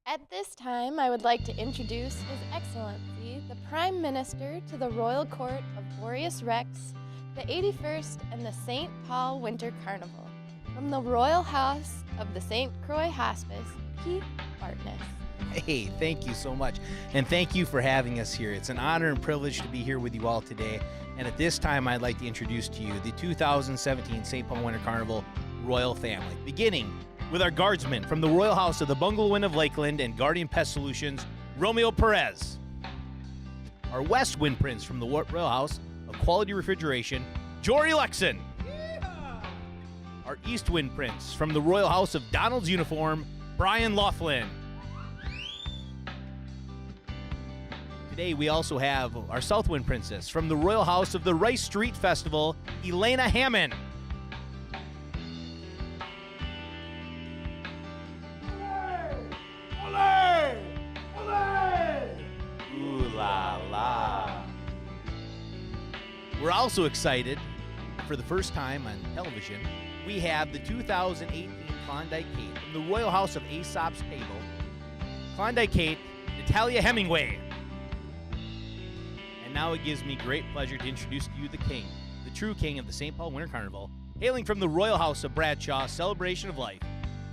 At this time, I would like to introduce His Excellency, the Prime Minister to the Royal Court of Boreas Rex, the 81st and the St. Paul Winter Carnival. From the Royal House of the St. Croix Hospice, Keith Bartness. Hey, thank you so much. And thank you for having us here. It's an honor and privilege to be here with you all today. And at this time, I'd like to introduce to you the 2017 St. Paul Winter Carnival Royal Family, beginning with our guardsman from the Royal House of the Bungalow Inn of Lakeland and Guardian Pest Solutions, Romeo Perez. Our West Wind Prince from the Royal House of Quality Refrigeration, Jory Lexon. Yeah. Our East Wind Prince from the Royal House of Donald's Uniform, Brian Laughlin. Today we also have our South Wind Princess from the Royal House of the Rice Street Festival, Elena Hammond. La la. We're also excited, for the first time on television, we have the 2018 Klondike Kate from the Royal House of Aesop's Table, Klondike Kate, Natalia Hemingway. And now it gives me great pleasure to introduce to you the king, the true king of the St. Paul Winter Carnival, hailing from the Royal House of Bradshaw, Celebration of Life,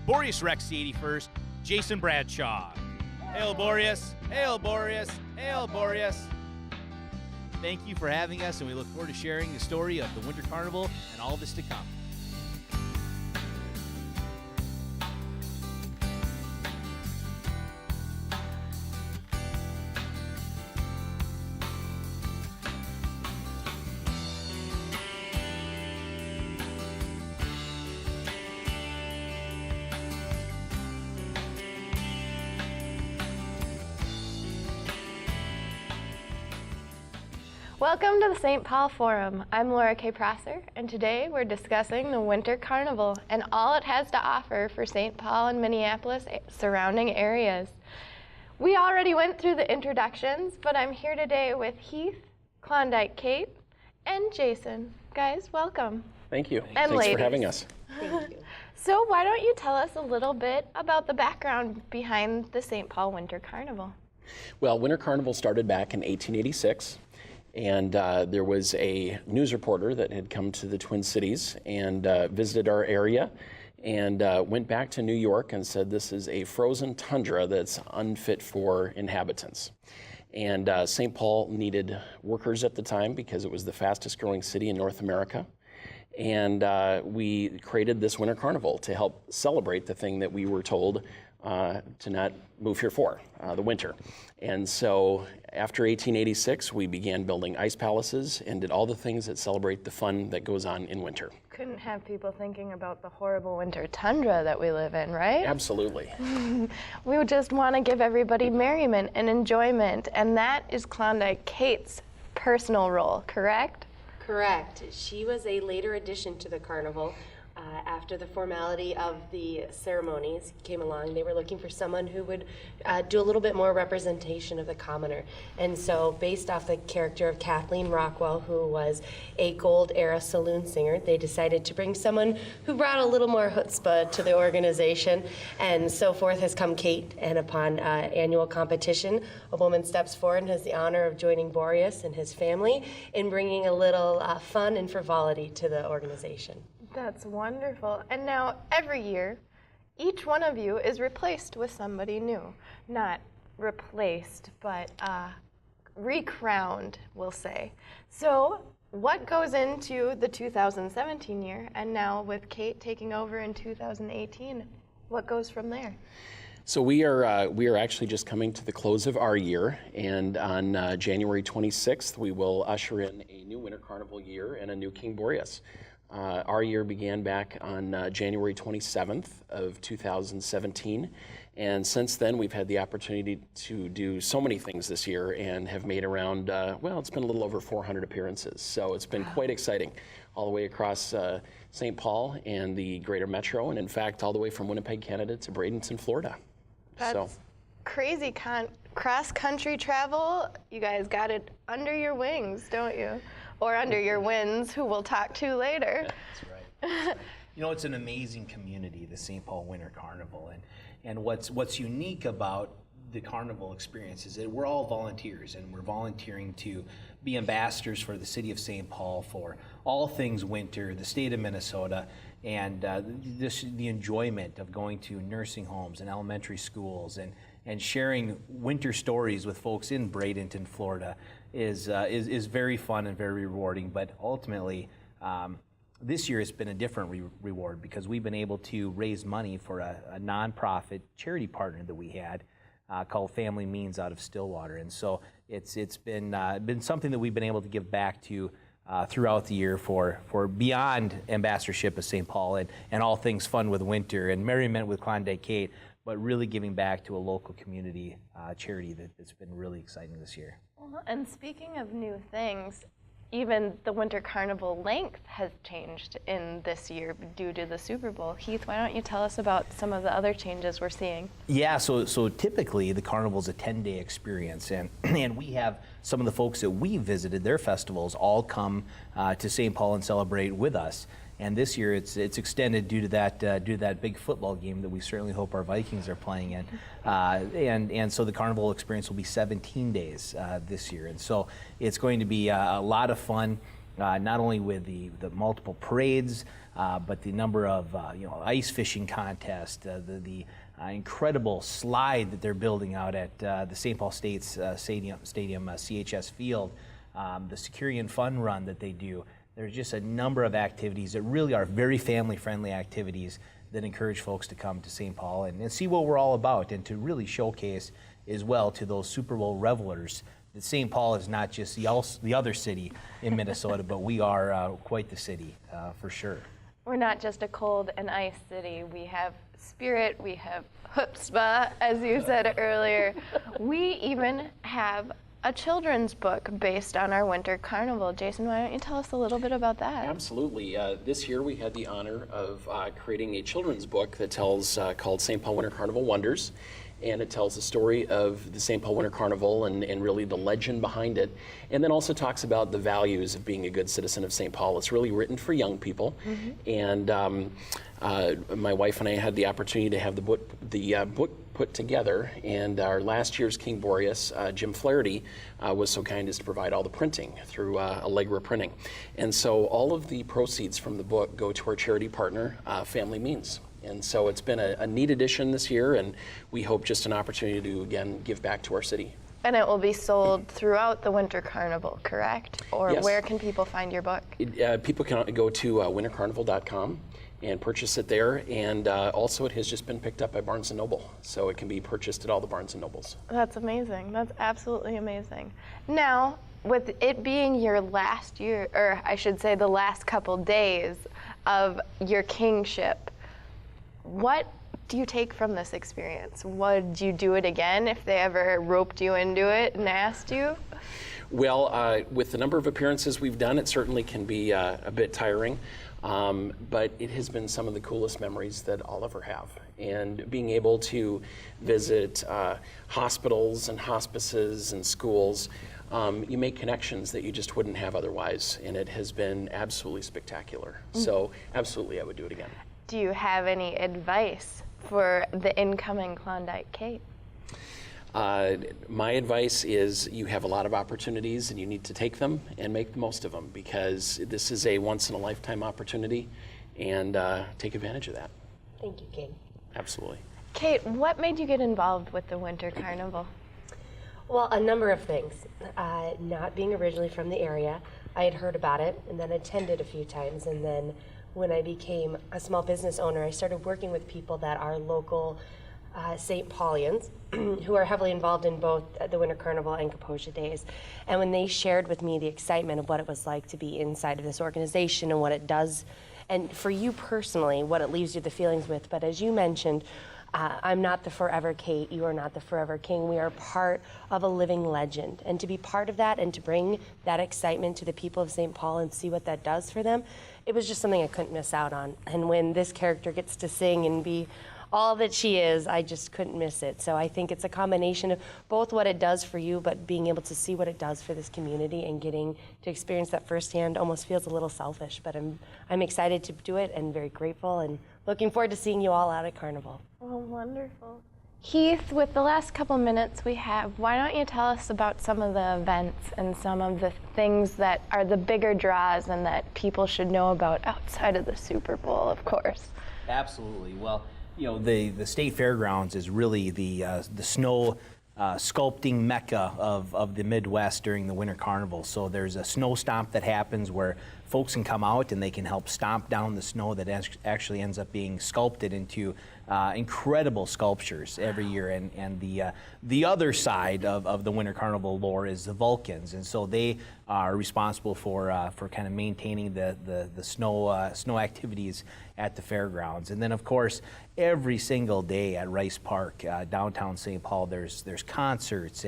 Boreas Rex the 81st, Jason Bradshaw. Hail Boreas, hail Boreas, hail Boreas. Thank you for having us, and we look forward to sharing the story of the Winter Carnival and all this to come. Welcome to the St. Paul Forum. I'm Laura K. Prosser, and today we're discussing the Winter Carnival and all it has to offer for St. Paul and Minneapolis surrounding areas. We already went through the introductions, but I'm here today with Heath, Klondike Kate, and Jason. Guys, welcome. Thank you. And Thanks ladies. for having us. Thank you. So why don't you tell us a little bit about the background behind the St. Paul Winter Carnival? Well, Winter Carnival started back in 1886. And there was a news reporter that had come to the Twin Cities and visited our area and went back to New York and said this is a frozen tundra that's unfit for inhabitants. And St. Paul needed workers at the time because it was the fastest growing city in North America. And we created this Winter Carnival to help celebrate the thing that we were told to not move here for, the winter. And so after 1886, we began building ice palaces and did all the things that celebrate the fun that goes on in winter. Couldn't have people thinking about the horrible winter tundra that we live in, right? Absolutely. We would just want to give everybody merriment and enjoyment, and that is Klondike Kate's personal role, correct? Correct. She was a later addition to the carnival. After the formality of the ceremonies came along, they were looking for someone who would do a little bit more representation of the commoner. And so based off the character of Kathleen Rockwell, who was a gold era saloon singer, they decided to bring someone who brought a little more chutzpah to the organization. And so forth has come Kate, and upon annual competition, a woman steps forward and has the honor of joining Boreas and his family in bringing a little fun and frivolity to the organization. That's wonderful. And now, every year, each one of you is replaced with somebody new. Not replaced, but recrowned, we'll say. So, what goes into the 2017 year, and now with Kate taking over in 2018, what goes from there? So we are actually just coming to the close of our year, and on January 26th, we will usher in a new Winter Carnival year and a new King Boreas. Our year began back on January 27th of 2017, and since then we've had the opportunity to do so many things this year and have made around, well, it's been a little over 400 appearances, so it's been quite exciting all the way across St. Paul and the greater metro, and in fact all the way from Winnipeg, Canada to Bradenton, Florida. That's crazy cross-country travel. You guys got it under your wings, don't you? Or under your winds, who we'll talk to later. That's right. You know, it's an amazing community, the St. Paul Winter Carnival. And what's unique about the carnival experience is that we're all volunteers, and we're volunteering to be ambassadors for the city of St. Paul for all things winter, the state of Minnesota, and the enjoyment of going to nursing homes and elementary schools and sharing winter stories with folks in Bradenton, Florida is very fun and very rewarding. But ultimately, this year it's been a different reward because we've been able to raise money for a nonprofit charity partner that we had called Family Means out of Stillwater. And so it's been something that we've been able to give back to throughout the year for beyond ambassadorship of St. Paul and all things fun with winter and merriment with Klondike Kate, but really giving back to a local community charity that's been really exciting this year. Well, and speaking of new things, even the Winter Carnival length has changed in this year due to the Super Bowl. Heath, why don't you tell us about some of the other changes we're seeing? Yeah, so typically the carnival's a 10-day experience, and we have some of the folks that we visited their festivals all come to St. Paul and celebrate with us. And this year it's extended due to that big football game that we certainly hope our Vikings are playing in. And so the carnival experience will be 17 days this year. And so it's going to be a lot of fun, not only with the multiple parades, but the number of ice fishing contests, the incredible slide that they're building out at the St. Paul State's Stadium CHS Field, the Security and Fun Run that they do. There's just a number of activities that really are very family-friendly activities that encourage folks to come to St. Paul and see what we're all about, and to really showcase as well to those Super Bowl revelers that St. Paul is not just the other city in Minnesota, but we are quite the city for sure. We're not just a cold and ice city. We have spirit, we have chutzpah, as you said earlier. We even have a children's book based on our Winter Carnival. Jason, why don't you tell us a little bit about that? Absolutely. This year we had the honor of creating a children's book that tells called St. Paul Winter Carnival Wonders, and it tells the story of the St. Paul Winter Carnival and really the legend behind it, and then also talks about the values of being a good citizen of St. Paul. It's really written for young people, and my wife and I had the opportunity to have the book put together, and our last year's King Boreas, Jim Flaherty, was so kind as to provide all the printing through Allegra Printing. And so all of the proceeds from the book go to our charity partner, Family Means. And so it's been a neat addition this year, and we hope just an opportunity to, again, give back to our city. And it will be sold throughout the Winter Carnival, correct? Or Yes. Where can people find your book? People can go to wintercarnival.com and purchase it there, and also it has just been picked up by Barnes & Noble, so it can be purchased at all the Barnes & Nobles. That's amazing. That's absolutely amazing. Now, with it being your last year, or I should say the last couple days of your kingship, what do you take from this experience? Would you do it again if they ever roped you into it and asked you? Well, with the number of appearances we've done, it certainly can be a bit tiring, but it has been some of the coolest memories that I'll ever have. And being able to visit hospitals and hospices and schools, you make connections that you just wouldn't have otherwise, and it has been absolutely spectacular. So absolutely, I would do it again. Do you have any advice for the incoming Klondike Kate? My advice is you have a lot of opportunities and you need to take them and make the most of them, because this is a once-in-a-lifetime opportunity, and take advantage of that. Thank you, Kate. Absolutely. Kate, what made you get involved with the Winter Carnival? Well, a number of things. Not being originally from the area, I had heard about it and then attended a few times, and then when I became a small business owner, I started working with people that are local St. Paulians who are heavily involved in both the Winter Carnival and Kaposia Days. And when they shared with me the excitement of what it was like to be inside of this organization and what it does, and for you personally, what it leaves you the feelings with. But as you mentioned, I'm not the forever Kate, you are not the forever King. We are part of a living legend. And to be part of that and to bring that excitement to the people of St. Paul and see what that does for them, it was just something I couldn't miss out on. And when this character gets to sing and be all that she is, I just couldn't miss it. So I think it's a combination of both what it does for you, but being able to see what it does for this community and getting to experience that firsthand almost feels a little selfish. But I'm excited to do it and very grateful and looking forward to seeing you all out at Carnival. Oh, wonderful. Heath, with the last couple minutes we have, why don't you tell us about some of the events and some of the things that are the bigger draws and that people should know about outside of the Super Bowl, of course? Absolutely. Well, you know, the State Fairgrounds is really the snow sculpting mecca of the Midwest during the Winter Carnival. So there's a snow stomp that happens where folks can come out and they can help stomp down the snow that actually ends up being sculpted into incredible sculptures every year. And the other side of the Winter Carnival lore is the Vulcans, and so they are responsible for kind of maintaining the snow activities at the fairgrounds. And then, of course, every single day at Rice Park, downtown St. Paul, there's concerts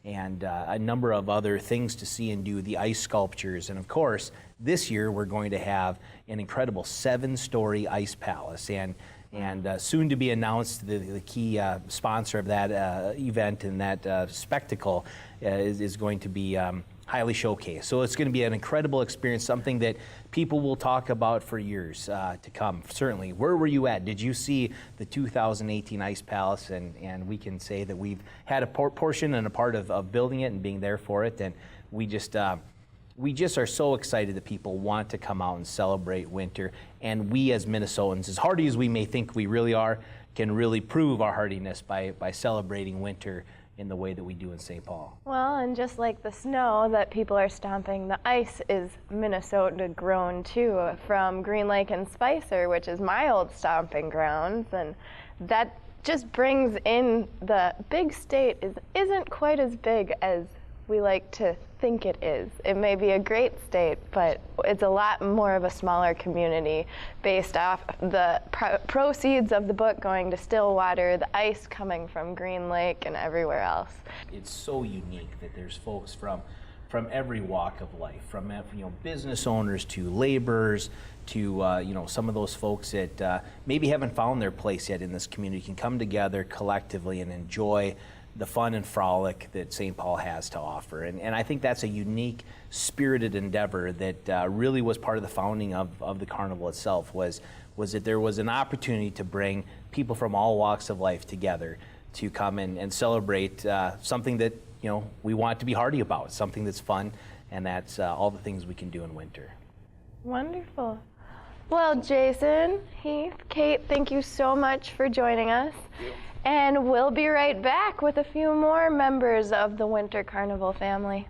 and a number of other things to see and do, the ice sculptures. And of course, this year we're going to have an incredible 7-story ice palace. And soon to be announced, the key sponsor of that event and that spectacle is going to be highly showcased. So it's going to be an incredible experience, something that people will talk about for years to come, certainly. Where were you at? Did you see the 2018 Ice Palace? And we can say that we've had a portion and a part of building it and being there for it. And we just are so excited that people want to come out and celebrate winter. And we as Minnesotans, as hardy as we may think we really are, can really prove our hardiness by celebrating winter in the way that we do in St. Paul. Well, and just like the snow that people are stomping, the ice is Minnesota grown too, from Green Lake and Spicer, which is my old stomping grounds, and that just brings in the big state isn't quite as big as we like to think it is. It may be a great state, but it's a lot more of a smaller community based off the proceeds of the book going to Stillwater, the ice coming from Green Lake and everywhere else. It's so unique that there's folks from every walk of life, from business owners to laborers to some of those folks that maybe haven't found their place yet in this community can come together collectively and enjoy the fun and frolic that St. Paul has to offer. And I think that's a unique, spirited endeavor that really was part of the founding of the carnival itself, was that there was an opportunity to bring people from all walks of life together to come and celebrate something that we want to be hardy about, something that's fun, and that's all the things we can do in winter. Wonderful. Well, Jason, Heath, Kate, thank you so much for joining us. Thank you. And we'll be right back with a few more members of the Winter Carnival family.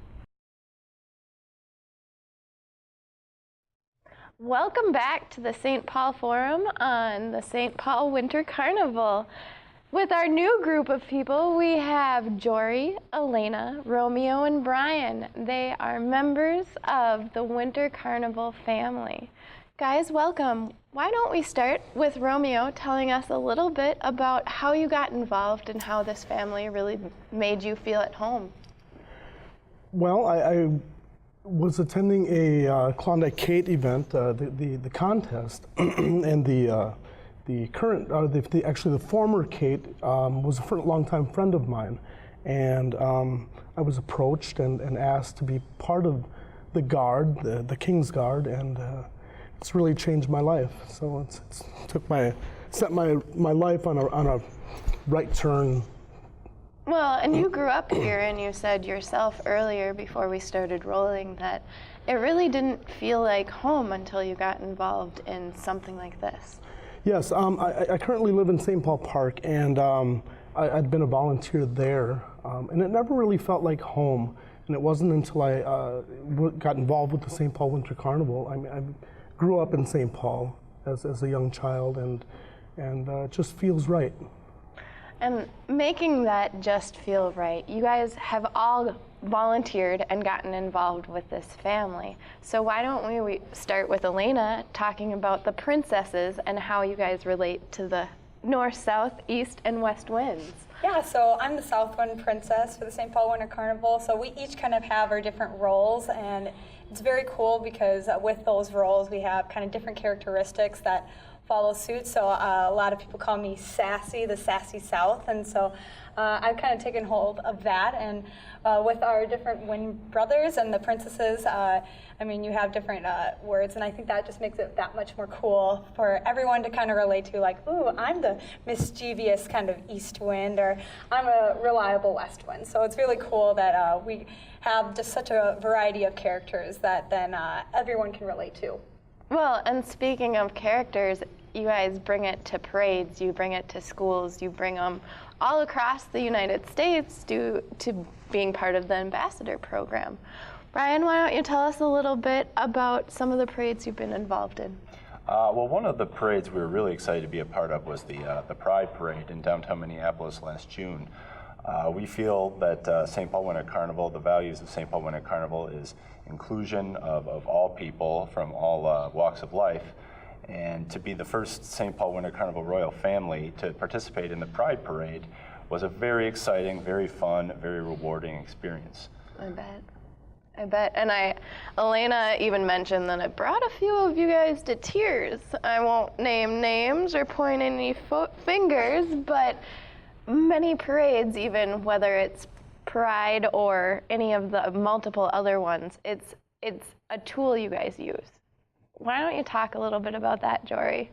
Welcome back to the St. Paul Forum on the St. Paul Winter Carnival. With our new group of people, we have Jory, Elena, Romeo, and Brian. They are members of the Winter Carnival family. Guys, welcome. Why don't we start with Romeo telling us a little bit about how you got involved and how this family really made you feel at home. Well, I was attending a Klondike Kate event, the contest, and the current, actually the former Kate was a longtime friend of mine, and I was approached and asked to be part of the guard, the King's Guard, and it's really changed my life. So it's set my life on a right turn. Well, and you grew up here, and you said yourself earlier before we started rolling that it really didn't feel like home until you got involved in something like this. Yes, I currently live in St. Paul Park, and I'd been a volunteer there, and it never really felt like home. And it wasn't until I got involved with the St. Paul Winter Carnival. I grew up in St. Paul as a young child, and it just feels right. And making that just feel right, you guys have all volunteered and gotten involved with this family. So why don't we start with Elena talking about the princesses and how you guys relate to the north, south, east, and west winds. Yeah, so I'm the South Wind Princess for the St. Paul Winter Carnival. So we each kind of have our different roles, and it's very cool because with those roles we have kind of different characteristics that follow suit. So a lot of people call me Sassy, the Sassy South, and so I've kind of taken hold of that. And with our different Wynn brothers and the princesses, I mean, you have different words, and I think that just makes it that much more cool for everyone to kind of relate to, like, ooh, I'm the mischievous kind of east wind, or I'm a reliable west wind. So it's really cool that we have just such a variety of characters that then everyone can relate to. Well, and speaking of characters, you guys bring it to parades, you bring it to schools, you bring them all across the United States to being part of the ambassador program. Brian, why don't you tell us a little bit about some of the parades you've been involved in? Well, one of the parades we were really excited to be a part of was the Pride Parade in downtown Minneapolis last June. We feel that St. Paul Winter Carnival, the values of St. Paul Winter Carnival is inclusion of all people from all walks of life. And to be the first St. Paul Winter Carnival royal family to participate in the Pride Parade was a very exciting, very fun, very rewarding experience. I bet. And Elena even mentioned that it brought a few of you guys to tears. I won't name names or point any fingers, but many parades, even whether it's Pride or any of the multiple other ones, it's a tool you guys use. Why don't you talk a little bit about that, Jory?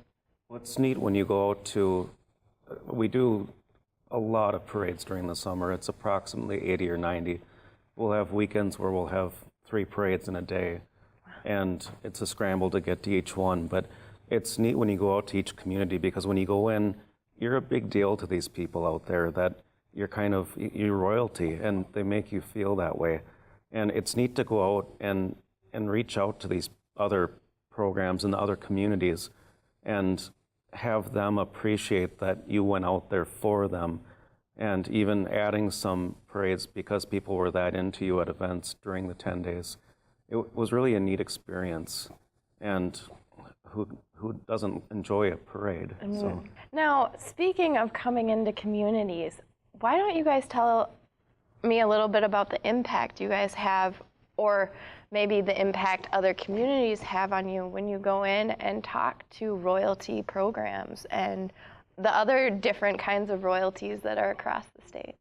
Well, it's neat when you go out to, we do a lot of parades during the summer. It's approximately 80 or 90. We'll have weekends where we'll have 3 parades in a day, and it's a scramble to get to each one. But it's neat when you go out to each community, because when you go in, you're a big deal to these people out there, that you're royalty, and they make you feel that way. And it's neat to go out and reach out to these other programs in the other communities and have them appreciate that you went out there for them, and even adding some parades because people were that into you at events during the 10 days. It was really a neat experience, and who doesn't enjoy a parade? So. Now, speaking of coming into communities, why don't you guys tell me a little bit about the impact you guys have, or maybe the impact other communities have on you when you go in and talk to royalty programs and the other different kinds of royalties that are across the state?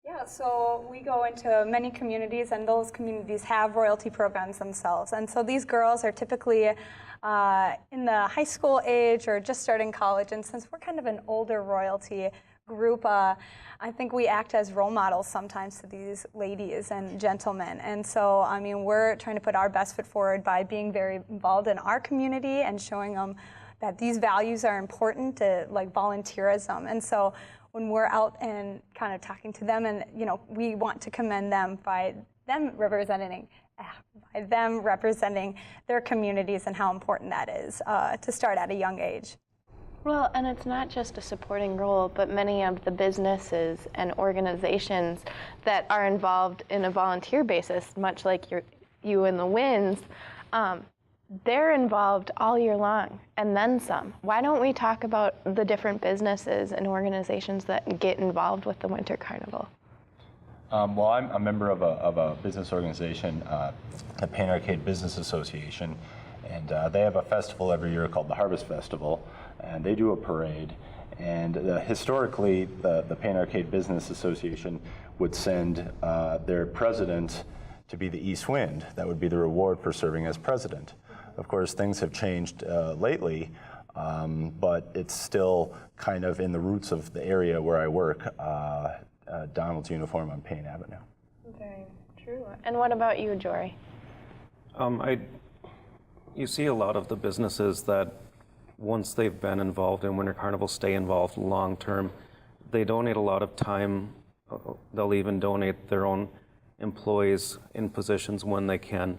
Yeah, so we go into many communities, and those communities have royalty programs themselves. And so these girls are typically in the high school age or just starting college. And since we're kind of an older royalty group, I think we act as role models sometimes to these ladies and gentlemen. And so, I mean, we're trying to put our best foot forward by being very involved in our community and showing them that these values are important, to like volunteerism. And so when we're out and kind of talking to them, and we want to commend them by them representing their communities and how important that is to start at a young age. Well, and it's not just a supporting role, but many of the businesses and organizations that are involved in a volunteer basis, much like you and the Winds, they're involved all year long, and then some. Why don't we talk about the different businesses and organizations that get involved with the Winter Carnival? Well, I'm a member of a business organization, the Pain Arcade Business Association, and they have a festival every year called the Harvest Festival, and they do a parade. And historically, the Pain Arcade Business Association would send their president to be the East Wind. That would be the reward for serving as president. Of course, things have changed lately, but it's still kind of in the roots of the area where I work, Donald's uniform on Payne Avenue. Very true. And what about you, Jory? You see a lot of the businesses that once they've been involved in Winter Carnival stay involved long term. They donate a lot of time. They'll even donate their own employees in positions when they can.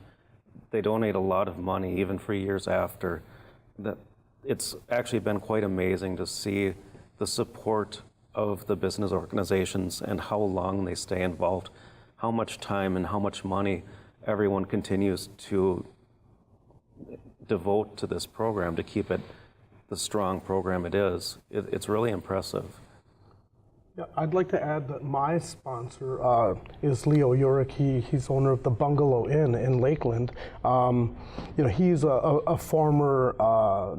They donate a lot of money even for years after. That it's actually been quite amazing to see the support of the business organizations and how long they stay involved, how much time and how much money everyone continues to devote to this program to keep it the strong program it is. It's really impressive. Yeah, I'd like to add that my sponsor is Leo Urick. He's owner of the Bungalow Inn in Lakeland. He's a former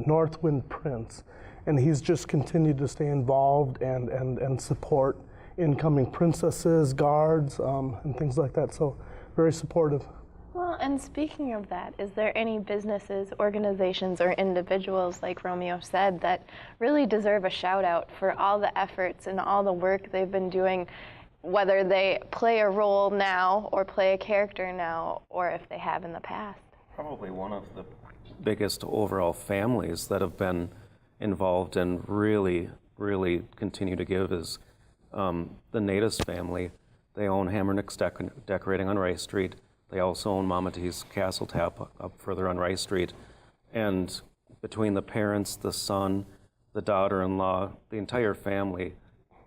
Northwind Prince, and he's just continued to stay involved and support incoming princesses, guards, and things like that. So very supportive. Well, and speaking of that, is there any businesses, organizations, or individuals, like Romeo said, that really deserve a shout out for all the efforts and all the work they've been doing, whether they play a role now or play a character now, or if they have in the past? Probably one of the biggest overall families that have been involved and really, really continue to give is the Natus family. They own Hammernix Decorating on Rice Street. They also own Mama T's Castle Tap up further on Rice Street. And between the parents, the son, the daughter-in-law, the entire family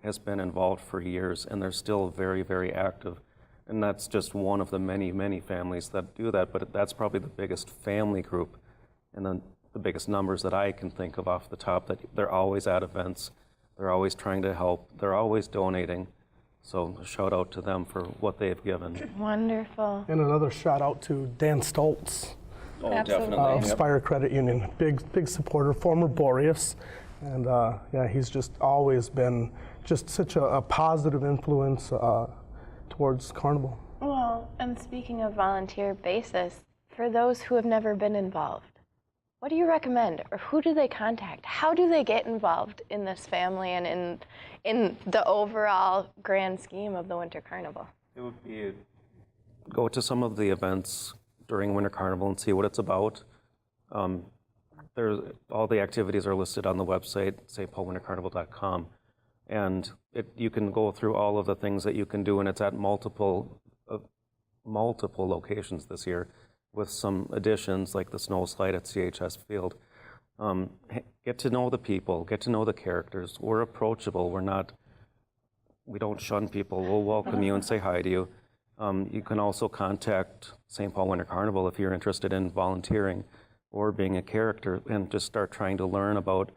has been involved for years, and they're still very, very active. And that's just one of the many, many families that do that, but that's probably the biggest family group and the biggest numbers that I can think of off the top, that they're always at events, they're always trying to help, they're always donating. So a shout out to them for what they've given. Wonderful. And another shout out to Dan Stoltz. Oh, definitely. Spire Credit Union, big supporter, former Boreas. And he's just always been just such a positive influence towards Carnival. Well, and speaking of volunteer basis, for those who have never been involved, what do you recommend, or who do they contact? How do they get involved in this family and in the overall grand scheme of the Winter Carnival? It would be go to some of the events during Winter Carnival and see what it's about. All the activities are listed on the website, stpaulwintercarnival.com, and you can go through all of the things that you can do, and it's at multiple locations this year, with some additions like the snow slide at CHS Field. Get to know the people, get to know the characters. We're approachable. We don't shun people. We'll welcome you and say hi to you. You can also contact St. Paul Winter Carnival if you're interested in volunteering or being a character, and just start trying to learn about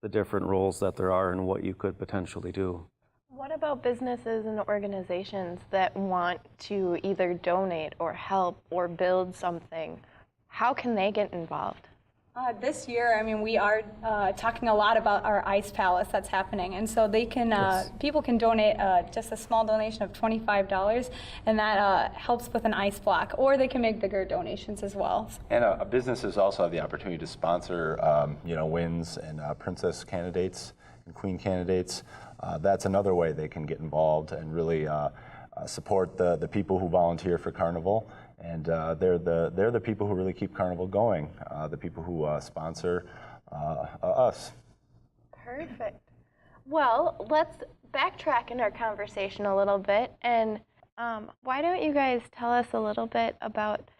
the different roles that there are and what you could potentially do. What about businesses and organizations that want to either donate or help or build something? How can they get involved? This year, we are talking a lot about our ice palace that's happening, and so they can people can donate just a small donation of $25, and that helps with an ice block, or they can make bigger donations as well. And businesses also have the opportunity to sponsor, wins and princess candidates and queen candidates. That's another way they can get involved and really support the people who volunteer for Carnival. And they're the people who really keep Carnival going, the people who sponsor us. Perfect. Well, let's backtrack in our conversation a little bit. And why don't you guys tell us a little bit about,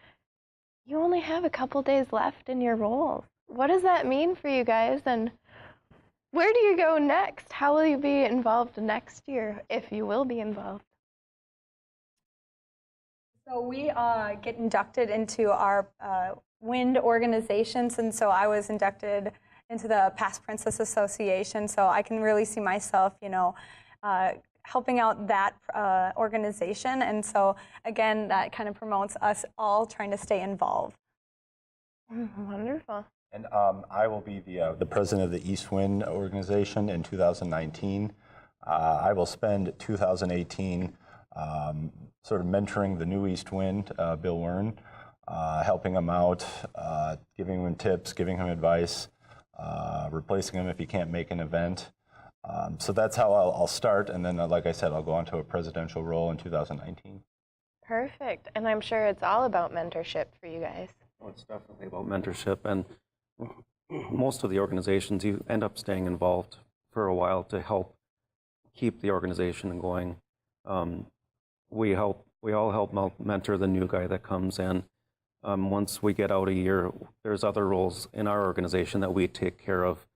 you only have a couple days left in your roles. What does that mean for you guys? And where do you go next? How will you be involved next year, if you will be involved? So we get inducted into our WIND organizations, and so I was inducted into the Past Princess Association, so I can really see myself, helping out that organization, and so again, that kind of promotes us all trying to stay involved. Wonderful. And I will be the president of the East Wind organization in 2019. I will spend 2018 sort of mentoring the new East Wind, Bill Wern, helping him out, giving him tips, giving him advice, replacing him if he can't make an event. So that's how I'll start, and then, like I said, I'll go on to a presidential role in 2019. Perfect. And I'm sure it's all about mentorship for you guys. Oh, it's definitely about mentorship, and most of the organizations, you end up staying involved for a while to help keep the organization going. We all help mentor the new guy that comes in. Once we get out a year, there's other roles in our organization that we take care of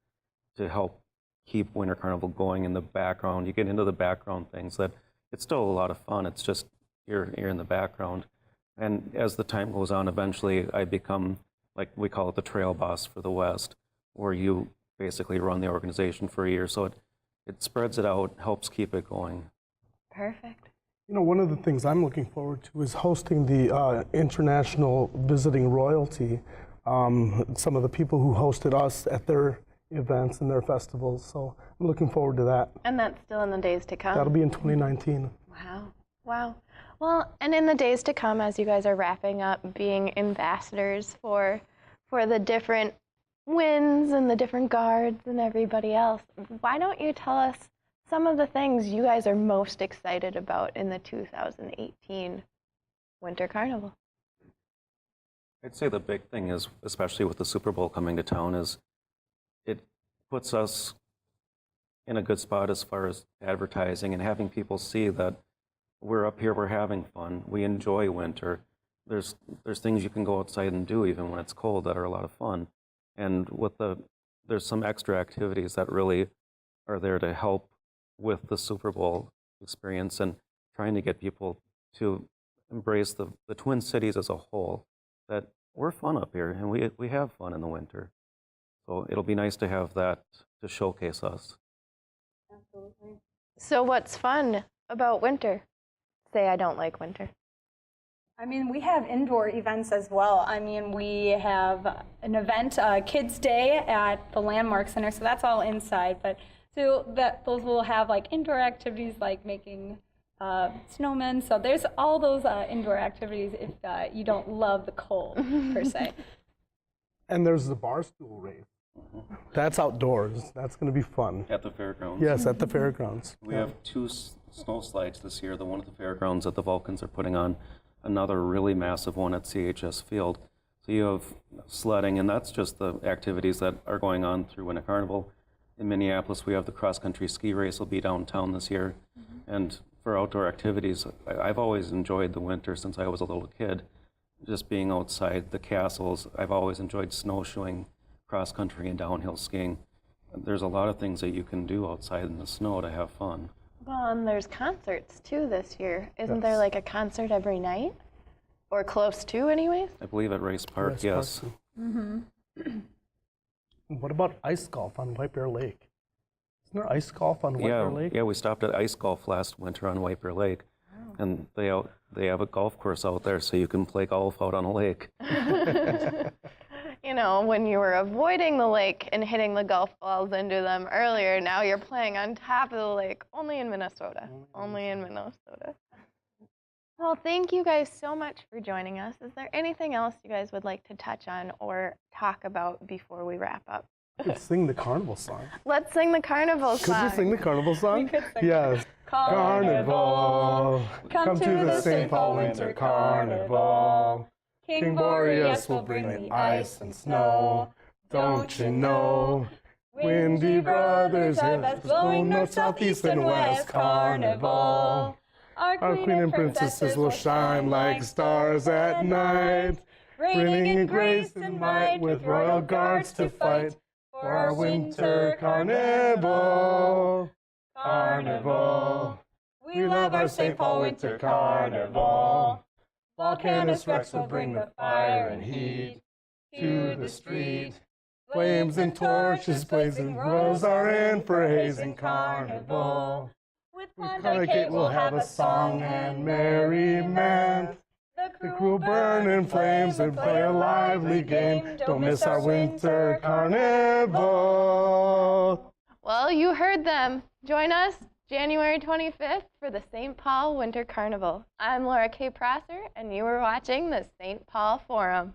to help keep Winter Carnival going in the background. You get into the background things that it's still a lot of fun. It's just you're in the background. And as the time goes on, eventually I become, like we call it, the trail boss for the West, where you basically run the organization for a year. So it spreads it out, helps keep it going. Perfect. You know, one of the things I'm looking forward to is hosting the International Visiting Royalty. Some of the people who hosted us at their events and their festivals. So I'm looking forward to that. And that's still in the days to come. That'll be in 2019. Wow. Wow. Well, and in the days to come, as you guys are wrapping up being ambassadors for the different wins and the different guards and everybody else, why don't you tell us some of the things you guys are most excited about in the 2018 Winter Carnival? I'd say the big thing is, especially with the Super Bowl coming to town, is it puts us in a good spot as far as advertising and having people see that we're up here, we're having fun, we enjoy winter. There's things you can go outside and do even when it's cold that are a lot of fun. And there's some extra activities that really are there to help with the Super Bowl experience and trying to get people to embrace the Twin Cities as a whole, that we're fun up here and we have fun in the winter. So it'll be nice to have that to showcase us. Absolutely. So what's fun about winter? Say I don't like winter. I mean, we have indoor events as well. I mean, we have an event, Kids Day at the Landmark Center, so that's all inside. But so those will have like indoor activities like making snowmen. So there's all those indoor activities if you don't love the cold per se. And there's the bar stool race. That's outdoors. That's going to be fun. At the fairgrounds. Yes, at the fairgrounds. We have two snow slides this year, the one at the fairgrounds that the Vulcans are putting on, another really massive one at CHS Field. So you have sledding, and that's just the activities that are going on through Winter Carnival. In Minneapolis, we have the cross-country ski race will be downtown this year. And for outdoor activities, I've always enjoyed the winter since I was a little kid. Just being outside, the castles, I've always enjoyed snowshoeing, cross-country and downhill skiing. There's a lot of things that you can do outside in the snow to have fun. Well, and there's concerts too this year. Isn't there like a concert every night? Or close to, anyways? I believe at Race Park, Race yes. Park. Mm-hmm. What about ice golf on White Bear Lake? Isn't there ice golf on White Bear Lake? Yeah, we stopped at ice golf last winter on White Bear Lake. And they have a golf course out there so you can play golf out on a lake. You know, when you were avoiding the lake and hitting the golf balls into them earlier, now you're playing on top of the lake, only in Minnesota. Only in Minnesota. Well, thank you guys so much for joining us. Is there anything else you guys would like to touch on or talk about before we wrap up? Let's sing the carnival song. Let's sing the carnival song. Could we sing the carnival song? We could sing Yes. Carnival, come to the St. Paul Winter Carnival. King Boreas will bring the ice and snow. Don't you know? Windy Brothers have blowing north, south, east, and west Carnival. Our queen and princesses will shine like stars at night, reigning in grace and might with royal guards to fight for our winter carnival. Carnival, we love our St. Paul Winter Carnival. Volcanus Rex will bring the fire and heat to the street. Flames and torches blazing, royals are in for a hazing carnival. With Klondike Kate we'll have a song and merriment. The crew will burn in flames and play a lively game. Don't miss our winter carnival. Well, you heard them. Join us January 25th for the St. Paul Winter Carnival. I'm Laura K. Prosser, and you were watching the St. Paul Forum.